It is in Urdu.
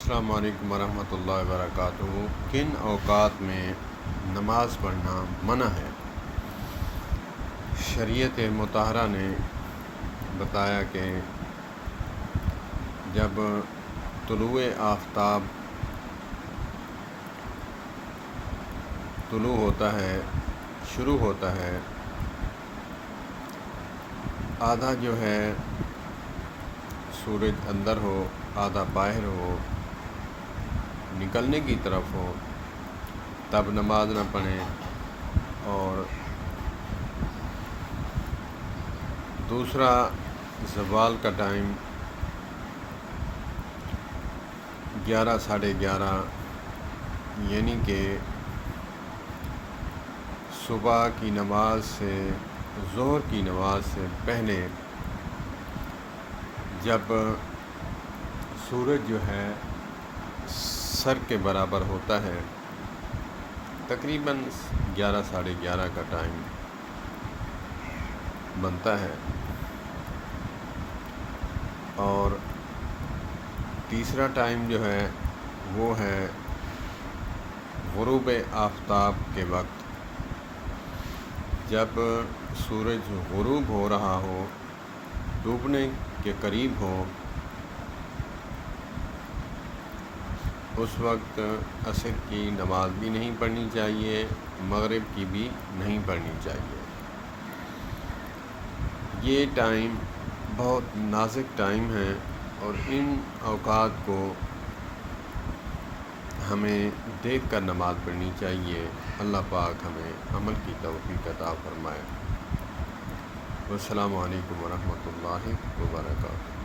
السلام علیکم ورحمۃ اللہ وبرکاتہ۔ کن اوقات میں نماز پڑھنا منع ہے؟ شریعت مطہرہ نے بتایا کہ جب طلوع آفتاب طلوع ہوتا ہے، شروع ہوتا ہے، آدھا جو ہے سورج اندر ہو، آدھا باہر ہو، نکلنے کی طرف ہو، تب نماز نہ پڑھیں، اور دوسرا زوال کا ٹائم 11 ساڑھے 11، یعنی کہ صبح کی نماز سے، ظہر کی نماز سے پہلے، جب سورج جو ہے سر کے برابر ہوتا ہے، تقریباً 11 ساڑھے 11 کا ٹائم بنتا ہے۔ اور تیسرا ٹائم جو ہے وہ ہے غروب آفتاب کے وقت، جب سورج غروب ہو رہا ہو، ڈوبنے کے قریب ہو، اس وقت عصر کی نماز بھی نہیں پڑھنی چاہیے، مغرب کی بھی نہیں پڑھنی چاہیے۔ یہ ٹائم بہت نازک ٹائم ہے، اور ان اوقات کو ہمیں دیکھ کر نماز پڑھنی چاہیے۔ اللہ پاک ہمیں عمل کی توفیق عطا فرمائے۔ والسلام علیکم ورحمۃ اللہ وبرکاتہ۔